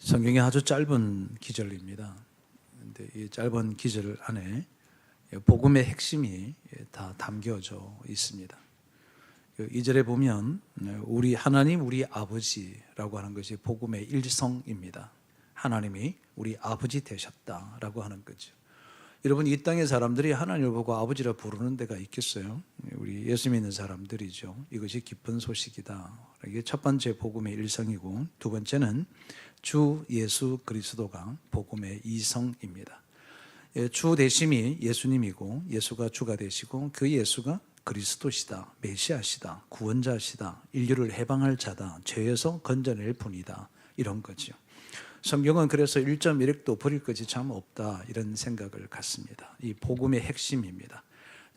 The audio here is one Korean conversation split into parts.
성경의 아주 짧은 기절입니다. 근데 이 짧은 기절 안에 복음의 핵심이 다 담겨져 있습니다. 2절에 보면 우리 하나님 우리 아버지라고 하는 것이 복음의 일성입니다. 하나님이 우리 아버지 되셨다라고 하는 거죠. 여러분, 이 땅의 사람들이 하나님을 보고 아버지라 부르는 데가 있겠어요? 우리 예수 믿는 사람들이죠. 이것이 기쁜 소식이다. 이게 첫 번째 복음의 일성이고, 두 번째는 주 예수 그리스도가 복음의 이성입니다. 주 대심이 예수님이고, 예수가 주가 되시고, 그 예수가 그리스도시다, 메시아시다, 구원자시다, 인류를 해방할 자다, 죄에서 건져낼 분이다, 이런 거죠. 성경은 그래서 1.1핵도 버릴 것이 참 없다, 이런 생각을 갖습니다. 이 복음의 핵심입니다.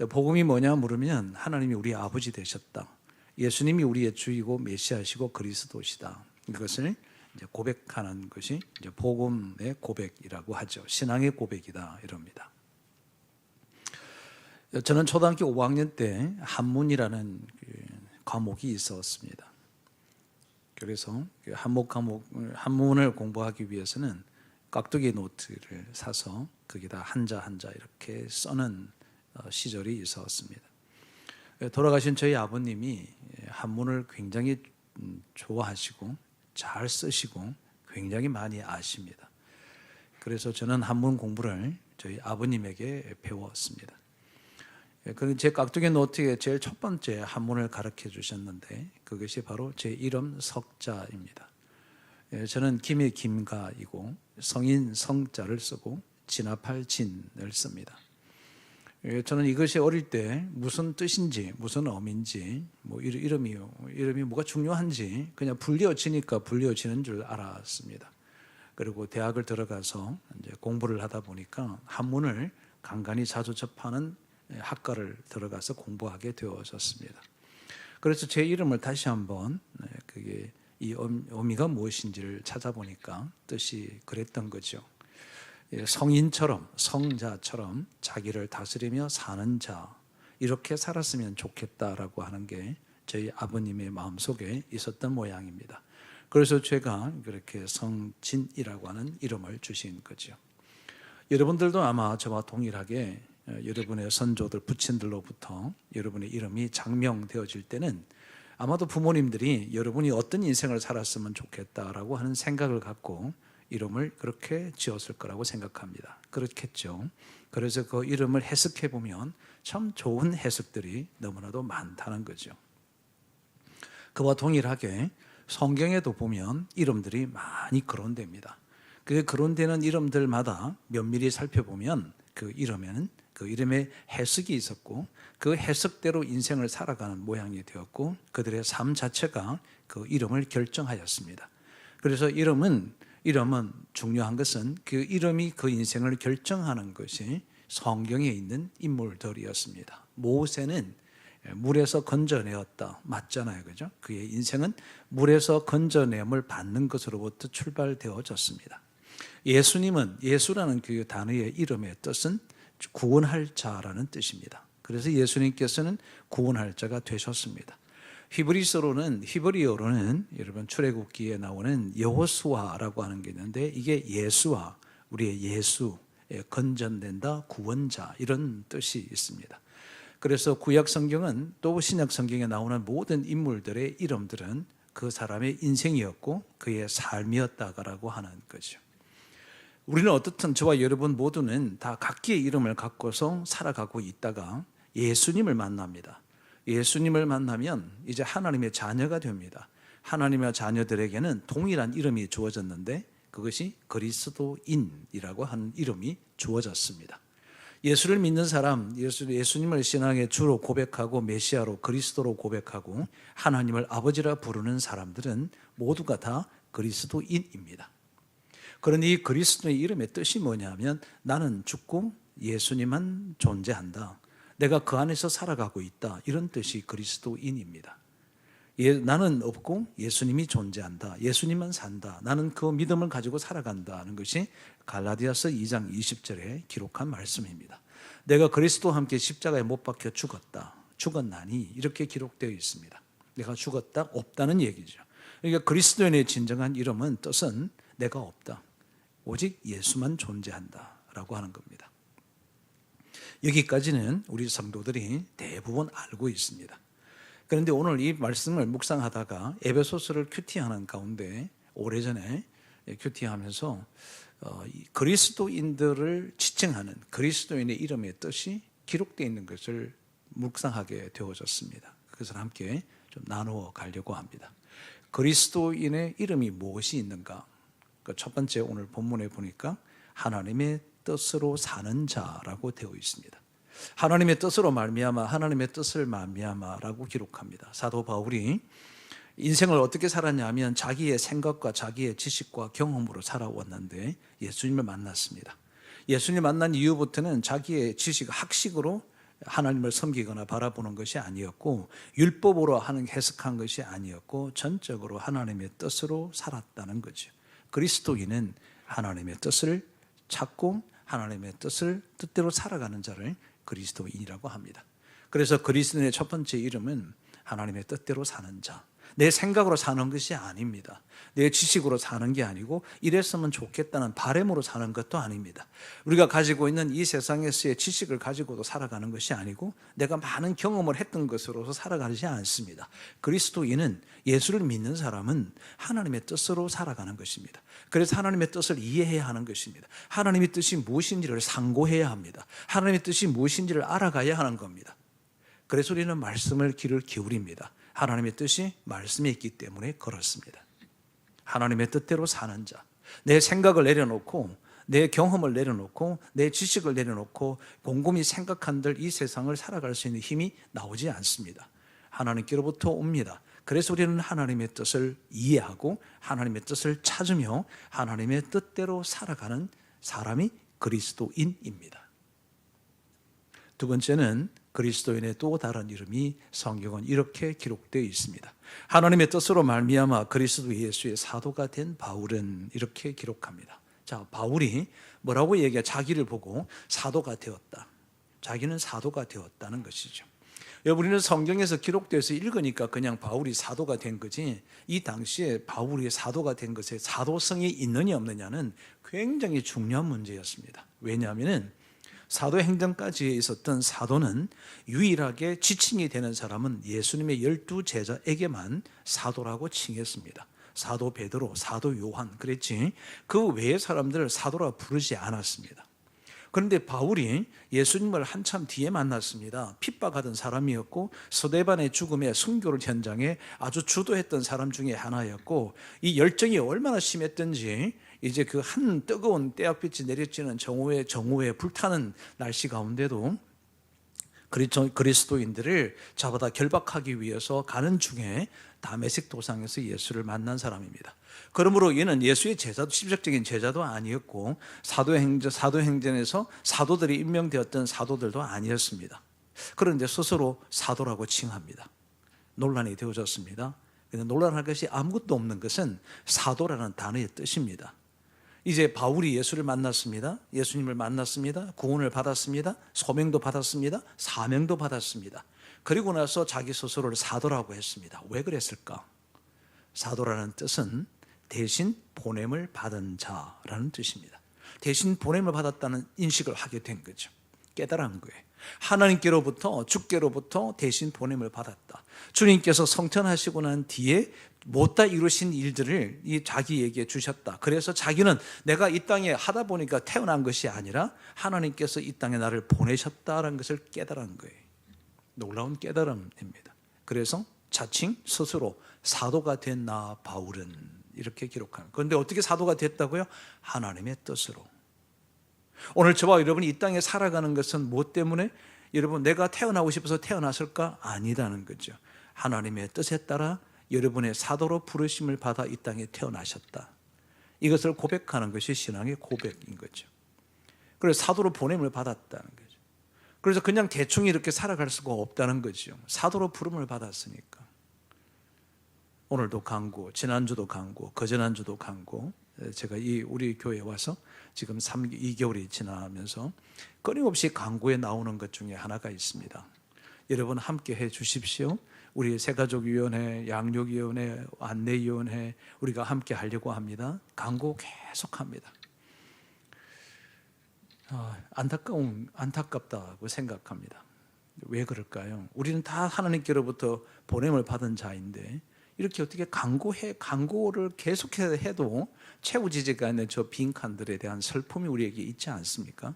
복음이 뭐냐 물으면 하나님이 우리 아버지 되셨다, 예수님이 우리의 주이고 메시아시고 그리스도시다, 이것을 이제 고백하는 것이 이제 복음의 고백이라고 하죠. 신앙의 고백이다, 이럽니다. 저는 초등학교 5학년 때 한문이라는 과목이 있었습니다. 그래서 한문을 공부하기 위해서는 깍두기 노트를 사서 거기다 한자 한자 이렇게 써는 시절이 있었습니다. 돌아가신 저희 아버님이 한문을 굉장히 좋아하시고 잘 쓰시고 굉장히 많이 아십니다. 그래서 저는 한문 공부를 저희 아버님에게 배웠습니다. 제 깍두기 노트에 제일 첫 번째 한문을 가르쳐 주셨는데 그것이 바로 제 이름 석자입니다. 저는 김의 김가이고 성인 성자를 쓰고 진압할 진을 씁니다. 저는 이것이 어릴 때 무슨 뜻인지 무슨 의미인지 이름이 뭐가 중요한지 그냥 불려지니까 불려지는 줄 알았습니다. 그리고 대학을 들어가서 이제 공부를 하다 보니까 한문을 간간히 자주 접하는 학과를 들어가서 공부하게 되어졌습니다. 그래서 제 이름을 다시 한번 그게 이 의미가 무엇인지를 찾아보니까 뜻이 그랬던 거죠. 성인처럼 성자처럼 자기를 다스리며 사는 자, 이렇게 살았으면 좋겠다라고 하는 게 저희 아버님의 마음속에 있었던 모양입니다. 그래서 제가 그렇게 성진이라고 하는 이름을 주신 거죠. 여러분들도 아마 저와 동일하게 여러분의 선조들 부친들로부터 여러분의 이름이 장명되어질 때는 아마도 부모님들이 여러분이 어떤 인생을 살았으면 좋겠다라고 하는 생각을 갖고 이름을 그렇게 지었을 거라고 생각합니다. 그렇겠죠. 그래서 그 이름을 해석해 보면 참 좋은 해석들이 너무나도 많다는 거죠. 그와 동일하게 성경에도 보면 이름들이 많이 거론됩니다. 그 거론되는 이름들마다 면밀히 살펴보면 그 이름에는 그 이름의 해석이 있었고 그 해석대로 인생을 살아가는 모양이 되었고 그들의 삶 자체가 그 이름을 결정하였습니다. 그래서 이름은 중요한 것은 그 이름이 그 인생을 결정하는 것이 성경에 있는 인물들이었습니다. 모세는 물에서 건져내었다, 맞잖아요, 그죠? 그의 인생은 물에서 건져냄을 받는 것으로부터 출발되어졌습니다. 예수님은, 예수라는 그 단어의 이름의 뜻은 구원할 자라는 뜻입니다. 그래서 예수님께서는 구원할 자가 되셨습니다. 히브리어로는 여러분 출애굽기에 나오는 여호수아라고 하는 게 있는데 이게 예수와 우리의 예수, 건전된다, 구원자, 이런 뜻이 있습니다. 그래서 구약 성경은 또 신약 성경에 나오는 모든 인물들의 이름들은 그 사람의 인생이었고 그의 삶이었다라고 하는 거죠. 우리는 어떻든 저와 여러분 모두는 다 각기의 이름을 갖고서 살아가고 있다가 예수님을 만납니다. 예수님을 만나면 이제 하나님의 자녀가 됩니다. 하나님의 자녀들에게는 동일한 이름이 주어졌는데 그것이 그리스도인이라고 하는 이름이 주어졌습니다. 예수를 믿는 사람, 예수님을 신앙의 주로 고백하고 메시아로 그리스도로 고백하고 하나님을 아버지라 부르는 사람들은 모두가 다 그리스도인입니다. 그런데 이 그리스도의 이름의 뜻이 뭐냐면 나는 죽고 예수님만 존재한다, 내가 그 안에서 살아가고 있다, 이런 뜻이 그리스도인입니다. 나는 없고 예수님이 존재한다, 예수님만 산다, 나는 그 믿음을 가지고 살아간다는 것이 갈라디아서 2장 20절에 기록한 말씀입니다. 내가 그리스도와 함께 십자가에 못 박혀 죽었나니 이렇게 기록되어 있습니다. 내가 죽었다, 없다는 얘기죠. 그러니까 그리스도인의 진정한 이름은 뜻은 내가 없다. 오직 예수만 존재한다라고 하는 겁니다. 여기까지는 우리 성도들이 대부분 알고 있습니다. 그런데 오늘 이 말씀을 묵상하다가 에베소서를 큐티하는 가운데 오래전에 큐티하면서 그리스도인들을 지칭하는 그리스도인의 이름의 뜻이 기록되어 있는 것을 묵상하게 되어졌습니다. 그것을 함께 좀 나누어 가려고 합니다. 그리스도인의 이름이 무엇이 있는가? 첫 번째 오늘 본문에 보니까 하나님의 뜻으로 사는 자라고 되어 있습니다. 하나님의 뜻으로 말미암아, 하나님의 뜻을 말미암아라고 기록합니다. 사도 바울이 인생을 어떻게 살았냐 하면 자기의 생각과 자기의 지식과 경험으로 살아왔는데 예수님을 만났습니다. 예수님을 만난 이후부터는 자기의 지식, 학식으로 하나님을 섬기거나 바라보는 것이 아니었고 율법으로 해석한 것이 아니었고 전적으로 하나님의 뜻으로 살았다는 거죠. 그리스도인은 하나님의 뜻을 찾고 하나님의 뜻대로 살아가는 자를 그리스도인이라고 합니다. 그래서 그리스도인의 첫 번째 이름은 하나님의 뜻대로 사는 자. 내 생각으로 사는 것이 아닙니다. 내 지식으로 사는 게 아니고 이랬으면 좋겠다는 바람으로 사는 것도 아닙니다. 우리가 가지고 있는 이 세상에서의 지식을 가지고도 살아가는 것이 아니고 내가 많은 경험을 했던 것으로서 살아가지 않습니다. 그리스도인은, 예수를 믿는 사람은 하나님의 뜻으로 살아가는 것입니다. 그래서 하나님의 뜻을 이해해야 하는 것입니다. 하나님의 뜻이 무엇인지를 상고해야 합니다. 하나님의 뜻이 무엇인지를 알아가야 하는 겁니다. 그래서 우리는 말씀을 귀를 기울입니다. 하나님의 뜻이 말씀에 있기 때문에 그렇습니다. 하나님의 뜻대로 사는 자, 내 생각을 내려놓고 내 경험을 내려놓고 내 지식을 내려놓고 곰곰이 생각한들 이 세상을 살아갈 수 있는 힘이 나오지 않습니다. 하나님께로부터 옵니다. 그래서 우리는 하나님의 뜻을 이해하고 하나님의 뜻을 찾으며 하나님의 뜻대로 살아가는 사람이 그리스도인입니다. 두 번째는 그리스도인의 또 다른 이름이 성경은 이렇게 기록되어 있습니다. 하나님의 뜻으로 말미암아 그리스도 예수의 사도가 된 바울은 이렇게 기록합니다. 자, 바울이 뭐라고 얘기해? 자기를 보고 사도가 되었다. 자기는 사도가 되었다는 것이죠. 여러분, 우리는 성경에서 기록돼서 읽으니까 그냥 바울이 사도가 된 거지, 이 당시에 바울이 사도가 된 것에 사도성이 있느냐 없느냐는 굉장히 중요한 문제였습니다. 왜냐하면 사도행전까지 있었던 사도는 유일하게 지칭이 되는 사람은 예수님의 12 제자에게만 사도라고 칭했습니다. 사도 베드로, 사도 요한 그랬지 그 외의 사람들을 사도라 부르지 않았습니다. 그런데 바울이 예수님을 한참 뒤에 만났습니다. 핍박하던 사람이었고 스데반의 죽음의 순교를 현장에 아주 주도했던 사람 중에 하나였고 이 열정이 얼마나 심했던지 이제 그 한 뜨거운 태양빛이 내려지는 정오에 불타는 날씨 가운데도 그리스도인들을 잡아다 결박하기 위해서 가는 중에 다메섹 도상에서 예수를 만난 사람입니다. 그러므로 얘는 예수의 제자도, 실질적인 제자도 아니었고 사도행전에서 사도들이 임명되었던 사도들도 아니었습니다. 그런데 스스로 사도라고 칭합니다. 논란이 되어졌습니다. 논란할 것이 아무것도 없는 것은 사도라는 단어의 뜻입니다. 이제 바울이 예수를 만났습니다. 예수님을 만났습니다. 구원을 받았습니다. 소명도 받았습니다. 사명도 받았습니다. 그리고 나서 자기 스스로를 사도라고 했습니다. 왜 그랬을까? 사도라는 뜻은 대신 보냄을 받은 자라는 뜻입니다. 대신 보냄을 받았다는 인식을 하게 된 거죠. 깨달은 거예요. 하나님께로부터, 주께로부터 대신 보냄을 받았다. 주님께서 성천하시고 난 뒤에 못다 이루신 일들을 자기에게 주셨다. 그래서 자기는 내가 이 땅에 하다 보니까 태어난 것이 아니라 하나님께서 이 땅에 나를 보내셨다는 것을 깨달은 거예요. 놀라운 깨달음입니다. 그래서 자칭 스스로 사도가 된 나 바울은 이렇게 기록하는. 그런데 어떻게 사도가 됐다고요? 하나님의 뜻으로. 오늘 저와 여러분이 이 땅에 살아가는 것은 무엇 때문에? 여러분, 내가 태어나고 싶어서 태어났을까? 아니라는 거죠. 하나님의 뜻에 따라 여러분의 사도로 부르심을 받아 이 땅에 태어나셨다. 이것을 고백하는 것이 신앙의 고백인 거죠. 그래서 사도로 보냄을 받았다는 거죠. 그래서 그냥 대충 이렇게 살아갈 수가 없다는 거죠. 사도로 부름을 받았으니까. 오늘도 강구, 지난주도 강구, 그지난주도 강구. 제가 우리 교회에 와서 지금 2개월이 지나면서 끊임없이 강구에 나오는 것 중에 하나가 있습니다. 여러분 함께 해 주십시오. 우리 새가족위원회, 양육위원회, 안내위원회 우리가 함께 하려고 합니다. 강구 계속합니다. 안타깝다고 생각합니다. 왜 그럴까요? 우리는 다 하나님께로부터 보냄을 받은 자인데 이렇게 어떻게 강구를 계속해서 해도 채워지지가 않는 저 빈칸들에 대한 슬픔이 우리에게 있지 않습니까?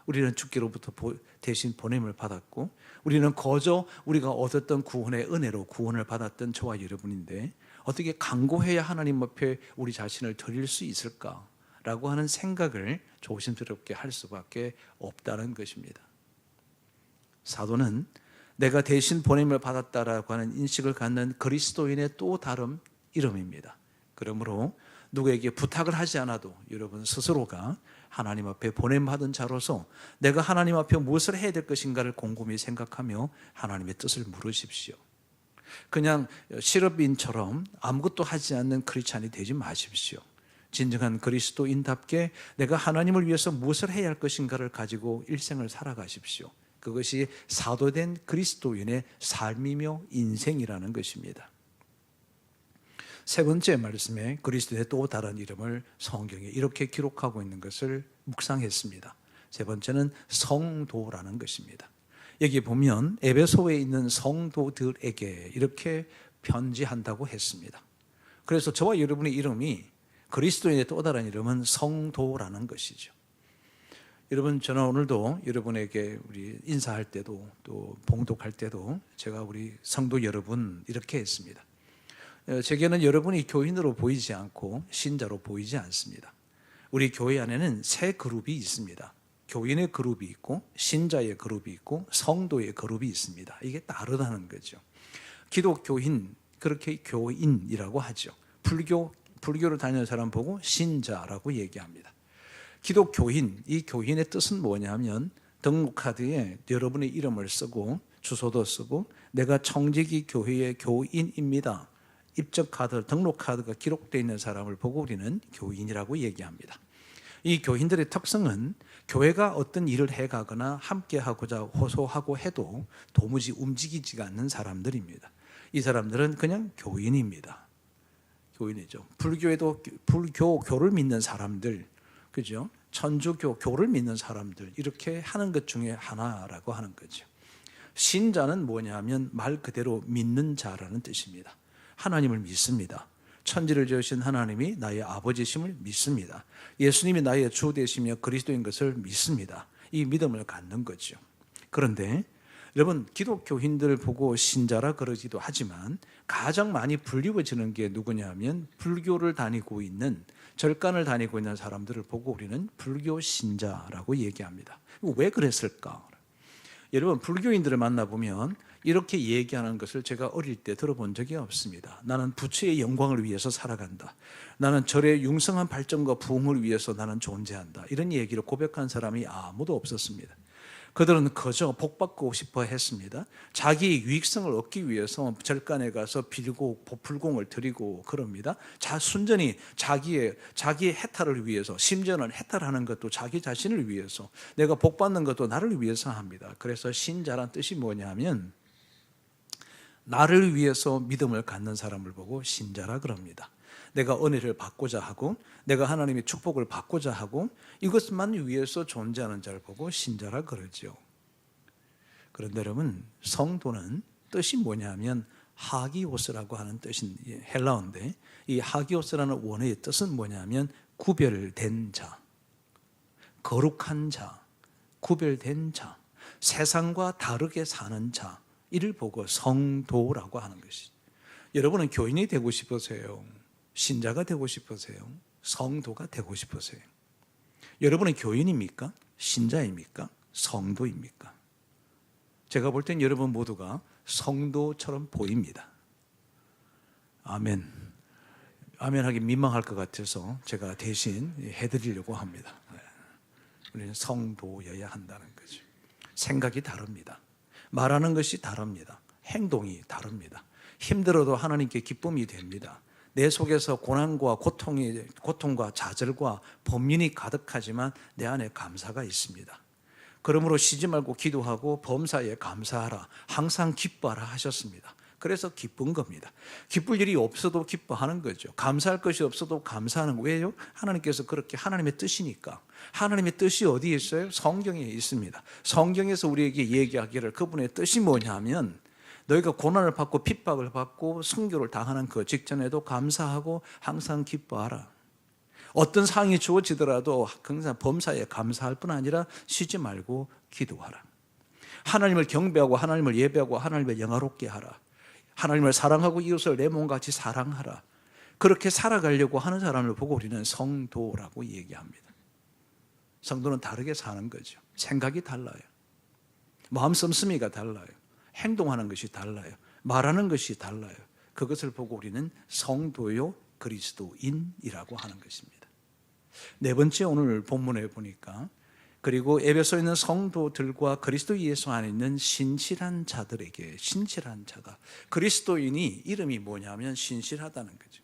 우리는 주께로부터 대신 보냄을 받았고 우리는 거저 우리가 얻었던 구원의 은혜로 구원을 받았던 저와 여러분인데 어떻게 강구해야 하나님 앞에 우리 자신을 드릴 수 있을까라고 하는 생각을 조심스럽게 할 수밖에 없다는 것입니다. 사도는 내가 대신 보냄을 받았다라고 하는 인식을 갖는 그리스도인의 또 다른 이름입니다. 그러므로 누구에게 부탁을 하지 않아도 여러분 스스로가 하나님 앞에 보냄받은 자로서 내가 하나님 앞에 무엇을 해야 될 것인가를 곰곰이 생각하며 하나님의 뜻을 물으십시오. 그냥 실업인처럼 아무것도 하지 않는 크리스찬이 되지 마십시오. 진정한 그리스도인답게 내가 하나님을 위해서 무엇을 해야 할 것인가를 가지고 일생을 살아가십시오. 그것이 사도된 그리스도인의 삶이며 인생이라는 것입니다. 세 번째 말씀에 그리스도의 또 다른 이름을 성경에 이렇게 기록하고 있는 것을 묵상했습니다. 세 번째는 성도라는 것입니다. 여기 보면 에베소에 있는 성도들에게 이렇게 편지한다고 했습니다. 그래서 저와 여러분의 이름이 그리스도인의 또 다른 이름은 성도라는 것이죠. 여러분, 저는 오늘도 여러분에게 우리 인사할 때도 또 봉독할 때도 제가 우리 성도 여러분 이렇게 했습니다. 제게는 여러분이 교인으로 보이지 않고 신자로 보이지 않습니다. 우리 교회 안에는 세 그룹이 있습니다. 교인의 그룹이 있고 신자의 그룹이 있고 성도의 그룹이 있습니다. 이게 다르다는 거죠. 기독교인, 그렇게 교인이라고 하죠. 불교를 다니는 사람 보고 신자라고 얘기합니다. 기독교인, 이 교인의 뜻은 뭐냐면 등록카드에 여러분의 이름을 쓰고 주소도 쓰고 내가 청지기 교회의 교인입니다. 입적카드, 등록카드가 기록되어 있는 사람을 보고 우리는 교인이라고 얘기합니다. 이 교인들의 특성은 교회가 어떤 일을 해가거나 함께하고자 호소하고 해도 도무지 움직이지가 않는 사람들입니다. 이 사람들은 그냥 교인입니다. 교인이죠. 불교에도 교를 믿는 사람들, 그죠? 천주교를 믿는 사람들, 이렇게 하는 것 중에 하나라고 하는 거죠. 신자는 뭐냐면 말 그대로 믿는 자라는 뜻입니다. 하나님을 믿습니다. 천지를 지으신 하나님이 나의 아버지심을 믿습니다. 예수님이 나의 주 되시며 그리스도인 것을 믿습니다. 이 믿음을 갖는 거죠. 그런데 여러분, 기독교인들을 보고 신자라 그러기도 하지만 가장 많이 불리워지는 게 누구냐면 불교를 다니고 있는, 절간을 다니고 있는 사람들을 보고 우리는 불교 신자라고 얘기합니다. 왜 그랬을까? 여러분, 불교인들을 만나보면 이렇게 얘기하는 것을 제가 어릴 때 들어본 적이 없습니다. 나는 부처의 영광을 위해서 살아간다. 나는 절의 융성한 발전과 부흥을 위해서 나는 존재한다. 이런 얘기를 고백한 사람이 아무도 없었습니다. 그들은 그저 복받고 싶어 했습니다. 자기의 유익성을 얻기 위해서 절간에 가서 빌고 불공을 드리고 그럽니다. 순전히 자기의 해탈을 위해서, 심지어는 해탈하는 것도 자기 자신을 위해서, 내가 복받는 것도 나를 위해서 합니다. 그래서 신자란 뜻이 뭐냐면 나를 위해서 믿음을 갖는 사람을 보고 신자라 그럽니다. 내가 은혜를 받고자 하고 내가 하나님의 축복을 받고자 하고 이것만 위해서 존재하는 자를 보고 신자라 그러죠. 그런데 여러분, 성도는 뜻이 뭐냐면 하기오스라고 하는 뜻인 헬라어인데, 이 하기오스라는 원어의 뜻은 뭐냐면 구별된 자, 거룩한 자, 구별된 자, 세상과 다르게 사는 자, 이를 보고 성도라고 하는 것이. 여러분은 교인이 되고 싶으세요? 신자가 되고 싶으세요? 성도가 되고 싶으세요? 여러분은 교인입니까? 신자입니까? 성도입니까? 제가 볼 땐 여러분 모두가 성도처럼 보입니다. 아멘. 아멘 하기 민망할 것 같아서 제가 대신 해드리려고 합니다. 우리는 성도여야 한다는 거죠. 생각이 다릅니다. 말하는 것이 다릅니다. 행동이 다릅니다. 힘들어도 하나님께 기쁨이 됩니다. 내 속에서 고난과 고통과 좌절과 번민이 가득하지만 내 안에 감사가 있습니다. 그러므로 쉬지 말고 기도하고 범사에 감사하라, 항상 기뻐하라 하셨습니다. 그래서 기쁜 겁니다. 기쁠 일이 없어도 기뻐하는 거죠. 감사할 것이 없어도 감사하는 거예요. 왜요? 하나님께서 그렇게 하나님의 뜻이니까. 하나님의 뜻이 어디에 있어요? 성경에 있습니다. 성경에서 우리에게 얘기하기를 그분의 뜻이 뭐냐면 너희가 고난을 받고 핍박을 받고 순교를 당하는 그 직전에도 감사하고 항상 기뻐하라. 어떤 상황이 주어지더라도 항상 범사에 감사할 뿐 아니라 쉬지 말고 기도하라. 하나님을 경배하고 하나님을 예배하고 하나님을 영화롭게 하라. 하나님을 사랑하고 이웃을 내 몸같이 사랑하라. 그렇게 살아가려고 하는 사람을 보고 우리는 성도라고 얘기합니다. 성도는 다르게 사는 거죠. 생각이 달라요. 마음 씀씀이가 달라요. 행동하는 것이 달라요. 말하는 것이 달라요. 그것을 보고 우리는 성도요 그리스도인이라고 하는 것입니다. 네 번째, 오늘 본문에 보니까 그리고 에베소에 있는 성도들과 그리스도 예수 안에 있는 신실한 자들에게, 신실한 자가, 그리스도인이 이름이 뭐냐면 신실하다는 거죠.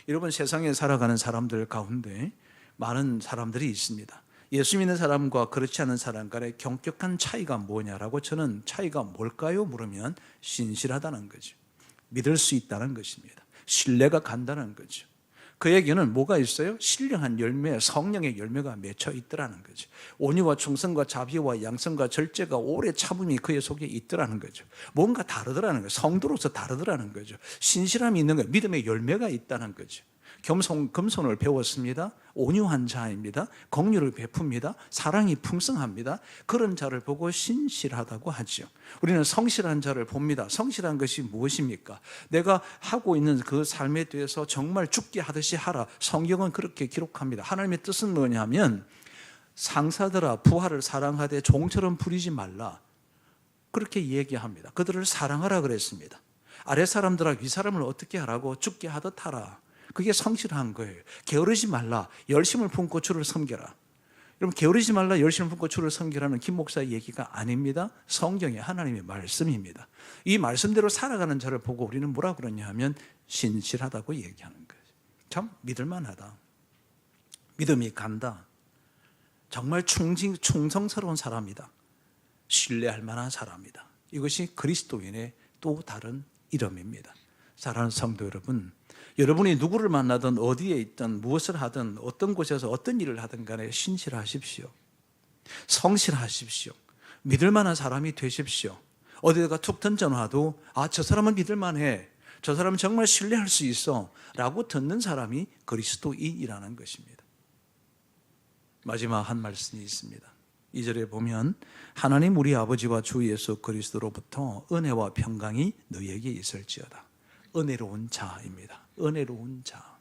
여러분, 세상에 살아가는 사람들 가운데 많은 사람들이 있습니다. 예수 믿는 사람과 그렇지 않은 사람 간의 경격한 차이가 뭐냐라고 저는 차이가 뭘까요? 물으면 신실하다는 거죠. 믿을 수 있다는 것입니다. 신뢰가 간다는 거죠. 그에게는 뭐가 있어요? 신령한 열매, 성령의 열매가 맺혀 있더라는 거죠. 온유와 충성과 자비와 양성과 절제가 오래 참음이 그의 속에 있더라는 거죠. 뭔가 다르더라는 거죠. 성도로서 다르더라는 거죠. 신실함이 있는 거예요. 믿음의 열매가 있다는 거죠. 겸손을 배웠습니다. 온유한 자입니다. 긍휼을 베풉니다. 사랑이 풍성합니다. 그런 자를 보고 신실하다고 하죠. 우리는 성실한 자를 봅니다. 성실한 것이 무엇입니까? 내가 하고 있는 그 삶에 대해서 정말 죽게 하듯이 하라. 성경은 그렇게 기록합니다. 하나님의 뜻은 뭐냐면 상사들아 부하를 사랑하되 종처럼 부리지 말라. 그렇게 얘기합니다. 그들을 사랑하라 그랬습니다. 아래 사람들아 위 사람을 어떻게 하라고? 죽게 하듯 하라. 그게 성실한 거예요. 게으르지 말라. 열심을 품고 주를 섬겨라. 여러분, 게으르지 말라. 열심을 품고 주를 섬기라는 김 목사의 얘기가 아닙니다. 성경의 하나님의 말씀입니다. 이 말씀대로 살아가는 자를 보고 우리는 뭐라 그러냐 하면 신실하다고 얘기하는 거예요. 참 믿을만하다. 믿음이 간다. 정말 충성스러운 사람이다. 신뢰할 만한 사람이다. 이것이 그리스도인의 또 다른 이름입니다. 사랑하는 성도 여러분, 여러분이 누구를 만나든 어디에 있든 무엇을 하든 어떤 곳에서 어떤 일을 하든 간에 신실하십시오. 성실하십시오. 믿을 만한 사람이 되십시오. 어디다가 툭 던져놔도 저 사람은 믿을 만해. 저 사람은 정말 신뢰할 수 있어 라고 듣는 사람이 그리스도인이라는 것입니다. 마지막 한 말씀이 있습니다. 2절에 보면 하나님 우리 아버지와 주 예수 그리스도로부터 은혜와 평강이 너희에게 있을지어다. 은혜로운 자입니다. 은혜로운 자.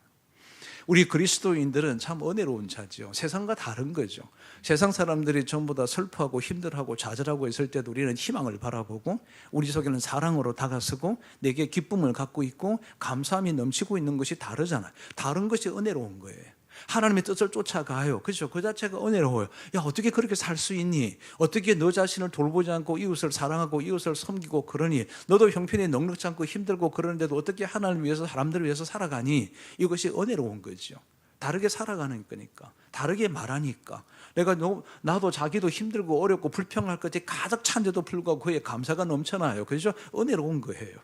우리 그리스도인들은 참 은혜로운 자죠. 세상과 다른 거죠. 세상 사람들이 전부 다 슬퍼하고 힘들어하고 좌절하고 있을 때도 우리는 희망을 바라보고 우리 속에는 사랑으로 다가서고 내게 기쁨을 갖고 있고 감사함이 넘치고 있는 것이 다르잖아요. 다른 것이 은혜로운 거예요. 하나님의 뜻을 쫓아가요. 그렇죠? 그 자체가 은혜로워요. 야, 어떻게 그렇게 살 수 있니? 어떻게 너 자신을 돌보지 않고 이웃을 사랑하고 이웃을 섬기고 그러니? 너도 형편이 넉넉지 않고 힘들고 그러는데도 어떻게 하나님을 위해서 사람들을 위해서 살아가니? 이것이 은혜로운 거죠. 다르게 살아가는 거니까. 다르게 말하니까. 나도 자기도 힘들고 어렵고 불평할 것이 가득 찬데도 불구하고 그에 감사가 넘쳐나요. 그렇죠? 은혜로운 거예요.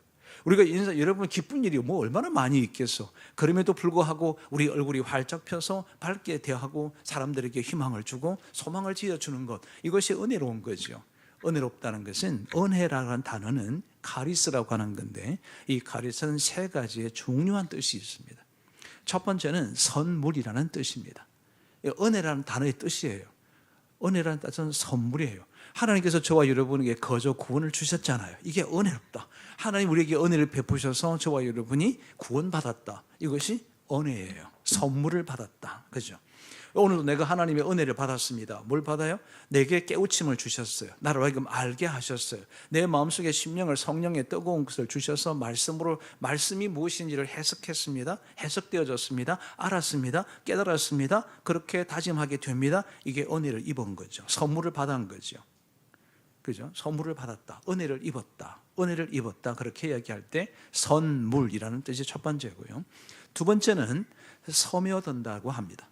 우리가 여러분 기쁜 일이 뭐 얼마나 많이 있겠어. 그럼에도 불구하고 우리 얼굴이 활짝 펴서 밝게 대하고 사람들에게 희망을 주고 소망을 지어주는 것, 이것이 은혜로운 거죠. 은혜롭다는 것은, 은혜라는 단어는 카리스라고 하는 건데 이 카리스는 세 가지의 중요한 뜻이 있습니다. 첫 번째는 선물이라는 뜻입니다. 은혜라는 단어의 뜻이에요. 은혜라는 뜻은 선물이에요. 하나님께서 저와 여러분에게 거저 구원을 주셨잖아요. 이게 은혜롭다. 하나님 우리에게 은혜를 베푸셔서 저와 여러분이 구원받았다. 이것이 은혜예요. 선물을 받았다. 그죠? 오늘도 내가 하나님의 은혜를 받았습니다. 뭘 받아요? 내게 깨우침을 주셨어요. 나를 하여금 알게 하셨어요. 내 마음속에 심령을 성령의 뜨거운 것을 주셔서 말씀으로 말씀이 무엇인지를 해석했습니다. 해석되어졌습니다. 알았습니다. 깨달았습니다. 그렇게 다짐하게 됩니다. 이게 은혜를 입은 거죠. 선물을 받은 거죠. 그죠? 선물을 받았다. 은혜를 입었다. 은혜를 입었다. 그렇게 이야기할 때 선물이라는 뜻이 첫 번째고요. 두 번째는 스며든다고 합니다.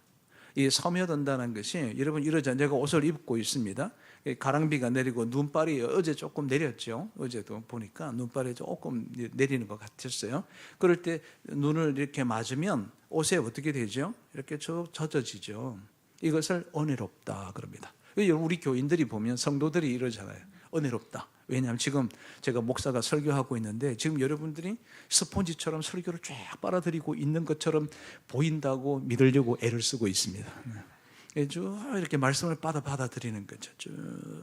이 스며든다는 것이, 여러분 이러자 내가 옷을 입고 있습니다. 가랑비가 내리고 눈발이 어제 조금 내렸죠. 어제도 보니까 눈발이 조금 내리는 것 같았어요. 그럴 때 눈을 이렇게 맞으면 옷에 어떻게 되죠? 이렇게 쭉 젖어지죠. 이것을 은혜롭다 그럽니다. 우리 교인들이 보면 성도들이 이러잖아요. 은혜롭다. 왜냐하면 지금 제가 목사가 설교하고 있는데 지금 여러분들이 스폰지처럼 설교를 쫙 빨아들이고 있는 것처럼 보인다고 믿으려고 애를 쓰고 있습니다. 쭉 이렇게 말씀을 받아들이는 거죠. 쭉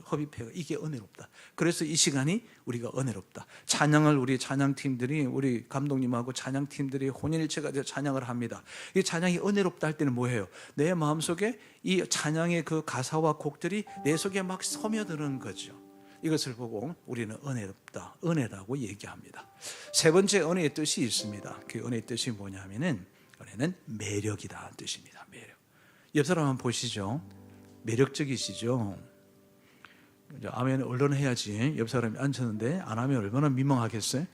흡입해가 이게 은혜롭다. 그래서 이 시간이 우리가 은혜롭다. 찬양을 우리 찬양팀들이 우리 감독님하고 찬양팀들이 혼연일체가 되어 찬양을 합니다. 이 찬양이 은혜롭다 할 때는 뭐예요? 내 마음속에 이 찬양의 그 가사와 곡들이 내 속에 막 스며드는 거죠. 이것을 보고 우리는 은혜롭다, 은혜라고 얘기합니다. 세 번째 은혜의 뜻이 있습니다. 그 은혜의 뜻이 뭐냐면은 은혜는 매력이다 뜻입니다. 매력. 옆 사람 한번 보시죠. 매력적이시죠? 아멘 얼른 해야지. 옆 사람이 앉혔는데 안 하면 얼마나 민망하겠어요?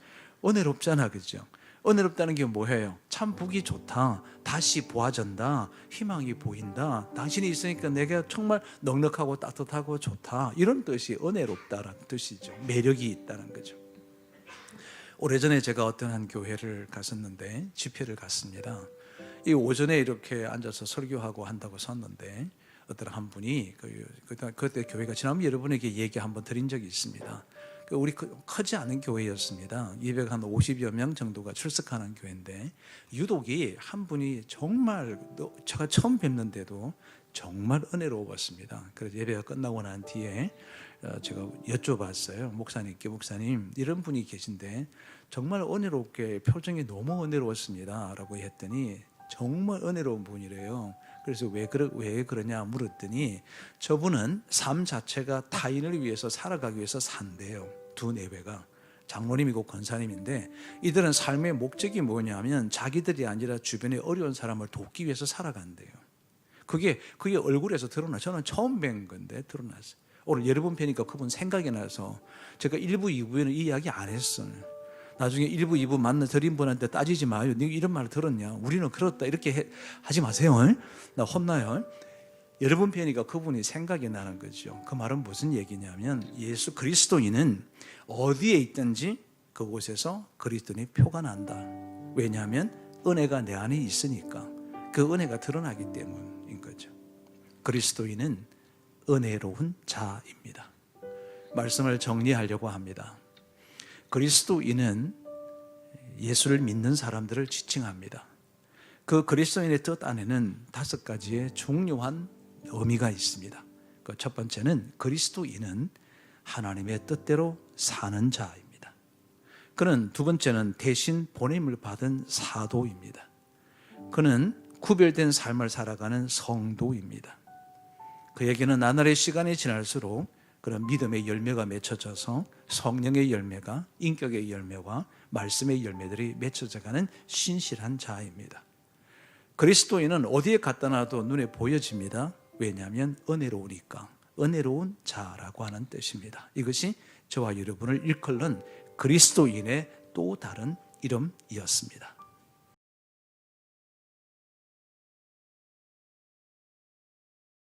은혜롭잖아, 그죠? 은혜롭다는 게 뭐예요? 참 보기 좋다, 다시 보아진다, 희망이 보인다, 당신이 있으니까 내가 정말 넉넉하고 따뜻하고 좋다, 이런 뜻이 은혜롭다라는 뜻이죠. 매력이 있다는 거죠. 오래전에 제가 어떤 한 교회를 갔었는데 집회를 갔습니다. 이 오전에 이렇게 앉아서 설교하고 한다고 섰는데 어떤 한 분이 그때 교회가 지난번 여러분에게 얘기 한번 드린 적이 있습니다. 우리 크지 않은 교회였습니다. 250여 명 정도가 출석하는 교회인데 유독이 한 분이 정말 제가 처음 뵙는데도 정말 은혜로웠습니다. 그래서 예배가 끝나고 난 뒤에 제가 여쭤봤어요. 목사님께, 목사님 이런 분이 계신데 정말 은혜롭게 표정이 너무 은혜로웠습니다 라고 했더니 정말 은혜로운 분이래요. 그래서 왜 그러냐 물었더니 저분은 삶 자체가 타인을 위해서 살아가기 위해서 산대요. 두 내외가 장로님이고 권사님인데 이들은 삶의 목적이 뭐냐면 자기들이 아니라 주변에 어려운 사람을 돕기 위해서 살아간대요. 그게 얼굴에서 드러나. 저는 처음 뵌 건데 드러났어요. 오늘 여러 번 뵈니까 그분 생각이 나서 제가 1부, 2부에는 이 이야기 안 했어요. 나중에 1부, 2부 만나드린 분한테 따지지 마요. 네가 이런 말을 들었냐? 우리는 그렇다. 이렇게 하지 마세요. 나 혼나요. 여러 번 뵈니까 그분이 생각이 나는 거죠. 그 말은 무슨 얘기냐면 예수 그리스도인은 어디에 있든지 그곳에서 그리스도인의 표가 난다. 왜냐하면 은혜가 내 안에 있으니까 그 은혜가 드러나기 때문인 거죠. 그리스도인은 은혜로운 자입니다. 말씀을 정리하려고 합니다. 그리스도인은 예수를 믿는 사람들을 지칭합니다. 그 그리스도인의 뜻 안에는 5가지의 중요한 의미가 있습니다. 그 첫 번째는 그리스도인은 하나님의 뜻대로 사는 자입니다. 그는 두 번째는 대신 보냄을 받은 사도입니다. 그는 구별된 삶을 살아가는 성도입니다. 그에게는 나날의 시간이 지날수록 그런 믿음의 열매가 맺혀져서 성령의 열매가 인격의 열매와 말씀의 열매들이 맺혀져가는 신실한 자입니다. 그리스도인은 어디에 갖다 놔도 눈에 보여집니다. 왜냐하면 은혜로우니까. 은혜로운 자라고 하는 뜻입니다. 이것이 저와 여러분을 일컬는 그리스도인의 또 다른 이름이었습니다.